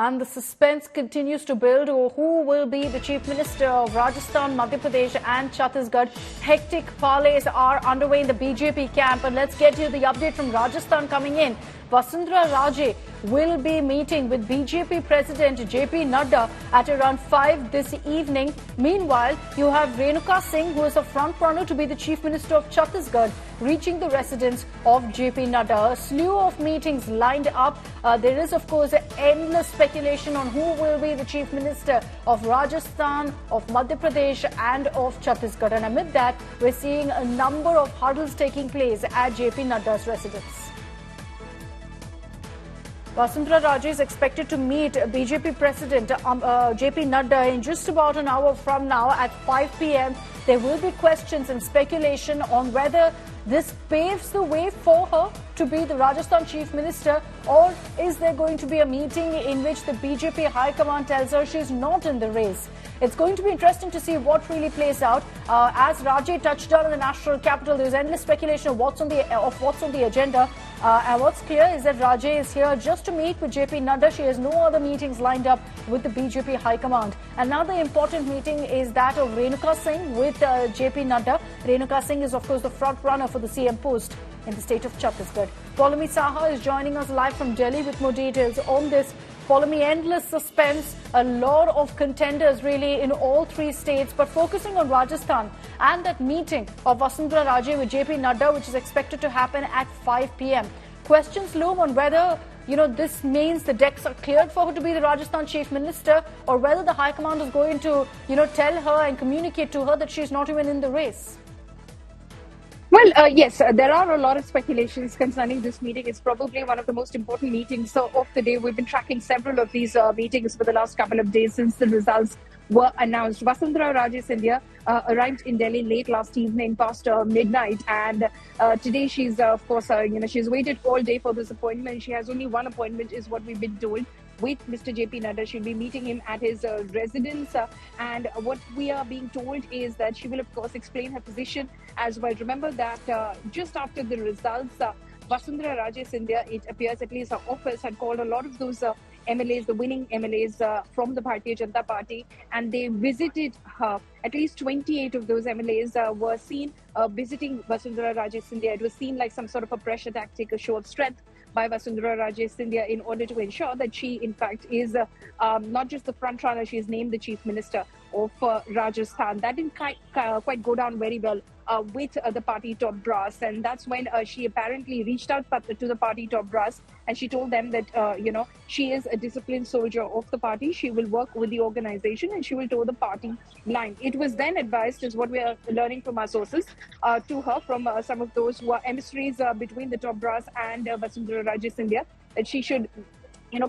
And the suspense continues to build over who will be the Chief Minister of Rajasthan, Madhya Pradesh and Chhattisgarh. Hectic parleys are underway in the BJP camp. And let's get you the update from Rajasthan coming in. Vasundhara Raje will be meeting with BJP President JP Nadda at around 5 this evening. Meanwhile, you have Renuka Singh, who is a front-runner to be the Chief Minister of Chhattisgarh, reaching the residence of JP Nadda. A slew of meetings lined up. There is, of course, endless speculation on who will be the Chief Minister of Rajasthan, of Madhya Pradesh and of Chhattisgarh. And amid that, we're seeing a number of huddles taking place at JP Nadda's residence. Vasundhara Raje is expected to meet BJP President JP Nadda in just about an hour from now at 5 p.m. There will be questions and speculation on whether this paves the way for her to be the Rajasthan Chief Minister, or is there going to be a meeting in which the BJP High Command tells her she's not in the race? It's going to be interesting to see what really plays out. As Raje touched down in the national capital, there's endless speculation of what's on the agenda. And what's clear is that Raje is here just to meet with JP Nadda. She has no other meetings lined up with the BJP High Command. Another important meeting is that of Renuka Singh with JP Nadda. Renuka Singh is, of course, the front runner for the CM post in the state of Chhattisgarh. Paulami Saha is joining us live from Delhi with more details on this. Paulami, endless suspense, a lot of contenders really in all three states, but focusing on Rajasthan and that meeting of Vasundhara Raje with JP Nadda, which is expected to happen at 5 p.m. Questions loom on whether, this means the decks are cleared for her to be the Rajasthan Chief Minister, or whether the High Command is going to, tell her and communicate to her that she's not even in the race. Well, yes, there are a lot of speculations concerning this meeting. It's probably one of the most important meetings of the day. We've been tracking several of these meetings for the last couple of days since the results were announced. Vasundhara Raje Scindia arrived in Delhi late last evening, past midnight, and today she's, of course, she's waited all day for this appointment. She has only one appointment, is what we've been told, with Mr. JP Nadda. She'll be meeting him at his residence, and what we are being told is that she will, of course, explain her position as well. Remember that just after the results, Vasundhara Raje Scindia, it appears, at least her office, had called a lot of those MLAs, the winning MLAs from the Bharatiya Janata Party, and they visited her. At least 28 of those MLAs were seen visiting Vasundhara Raje Scindia. It was seen like some sort of a pressure tactic, a show of strength by Vasundhara Raje Scindia in order to ensure that she, in fact, is not just the front runner, she is named the Chief Minister of Rajasthan. That didn't quite go down very well with the party top brass, and that's when she apparently reached out to the party top brass, and she told them that she is a disciplined soldier of the party. She will work with the organization and she will toe the party line. It was then advised, is what we are learning from our sources, to her from some of those who are emissaries between the top brass and Vasundhara Raje Scindia, that she should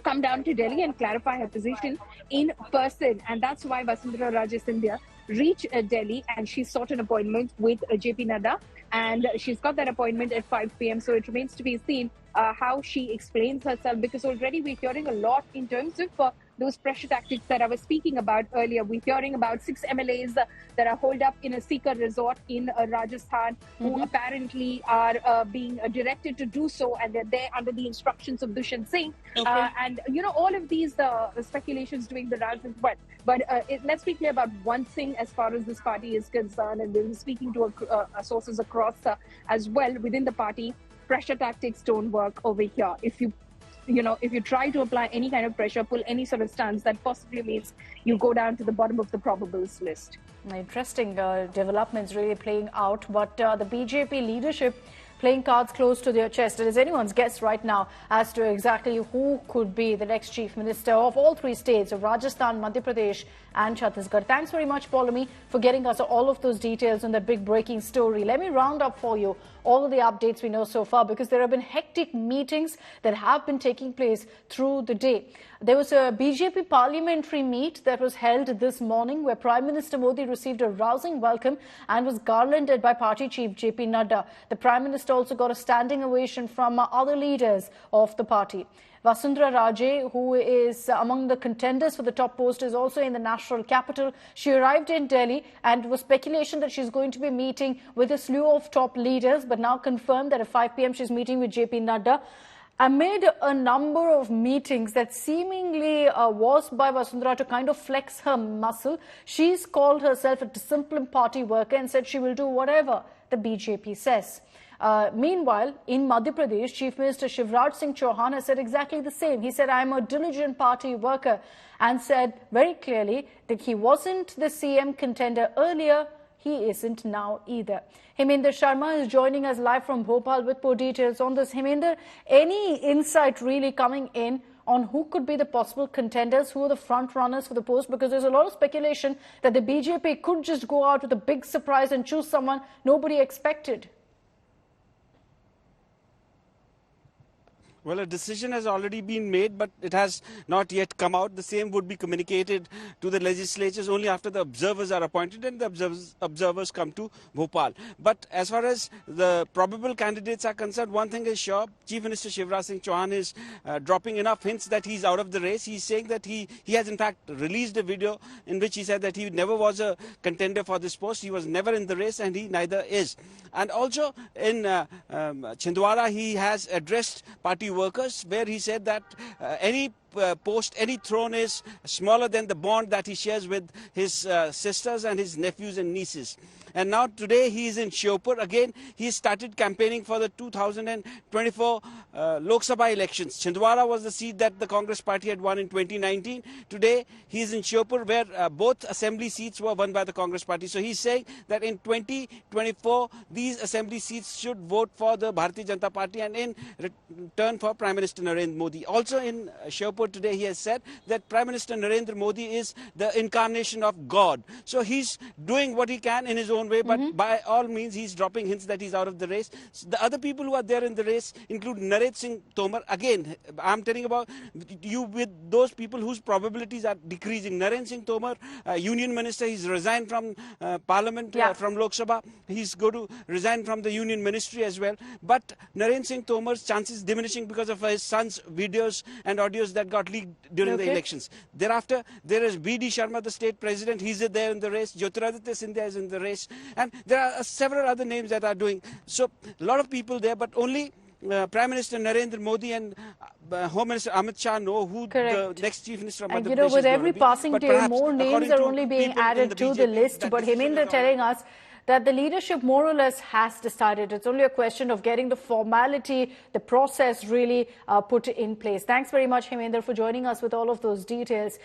come down to Delhi and clarify her position in person. And that's why Vasundhara Raje Scindia reached Delhi, and she sought an appointment with JP Nadda, and she's got that appointment at 5 p.m. So it remains to be seen how she explains herself, because already we're hearing a lot in terms of those pressure tactics that I was speaking about earlier. We're hearing about 6 MLAs that are holed up in a seeker resort in Rajasthan, who apparently are being directed to do so, and they're there under the instructions of Dushan Singh. Okay. And all of these speculations doing the rounds as well. But let's be clear about one thing as far as this party is concerned, and we've been speaking to sources across as well within the party. Pressure tactics don't work over here. If you try to apply any kind of pressure, pull any sort of stance, that possibly means you go down to the bottom of the probables list. Interesting developments really playing out, but the BJP leadership playing cards close to their chest. It is anyone's guess right now as to exactly who could be the next Chief Minister of all three states of Rajasthan, Madhya Pradesh and Chhattisgarh. Thanks very much, Paulami, for getting us all of those details on the big breaking story. Let me round up for you all of the updates we know so far, because there have been hectic meetings that have been taking place through the day. There was a BJP parliamentary meet that was held this morning, where Prime Minister Modi received a rousing welcome and was garlanded by party chief JP Nadda. The Prime Minister also got a standing ovation from other leaders of the party. Vasundhara Raje, who is among the contenders for the top post, is also in the national capital. She arrived in Delhi, and it was speculation that she's going to be meeting with a slew of top leaders, but now confirmed that at 5 p.m. she's meeting with JP Nadda. Amid a number of meetings that seemingly was by Vasundhara to kind of flex her muscle, she's called herself a disciplined party worker and said she will do whatever the BJP says. Meanwhile, in Madhya Pradesh, Chief Minister Shivraj Singh Chauhan has said exactly the same. He said, I'm a diligent party worker, and said very clearly that he wasn't the CM contender earlier. He isn't now either. Heminder Sharma is joining us live from Bhopal with more details on this. Heminder, any insight really coming in on who could be the possible contenders, who are the front runners for the post? Because there's a lot of speculation that the BJP could just go out with a big surprise and choose someone nobody expected. Well, a decision has already been made, but it has not yet come out. The same would be communicated to the legislatures only after the observers are appointed and the observers come to Bhopal. But as far as the probable candidates are concerned, one thing is sure, Chief Minister Shivraj Singh Chauhan is dropping enough hints that he's out of the race. He's saying that he has in fact released a video in which he said that he never was a contender for this post. He was never in the race and he neither is. And also in Chhindwara, he has addressed party workers where he said that any post, any throne is smaller than the bond that he shares with his sisters and his nephews and nieces. And now today he is in Shiopur. Again, he started campaigning for the 2024 Lok Sabha elections. Chhindwara was the seat that the Congress party had won in 2019. Today he is in Shiopur where both assembly seats were won by the Congress party. So he's saying that in 2024 these assembly seats should vote for the Bharatiya Janata Party and in return for Prime Minister Narendra Modi. Also in Shiopur today he has said that Prime Minister Narendra Modi is the incarnation of God. So he's doing what he can in his own way, but by all means he's dropping hints that he's out of the race. So the other people who are there in the race include Narendra Singh Tomar. Again, I'm telling about you with those people whose probabilities are decreasing. Narendra Singh Tomar, Union Minister, he's resigned from Parliament, from Lok Sabha. He's going to resign from the Union Ministry as well. But Narendra Singh Tomar's chances diminishing because of his son's videos and audios that got leaked during the elections. Thereafter, there is B.D. Sharma, the state president. He's there in the race. Jyotiraditya Scindia is in the race. And there are several other names that are doing. So a lot of people there, but only Prime Minister Narendra Modi and Home Minister Amit Shah know who the next Chief Minister of Madhya Pradesh is going to be. And with every passing day, more names are only being added to the list. But Heminder telling us that the leadership more or less has decided. It's only a question of getting the formality, the process really put in place. Thanks very much, Heminder, for joining us with all of those details.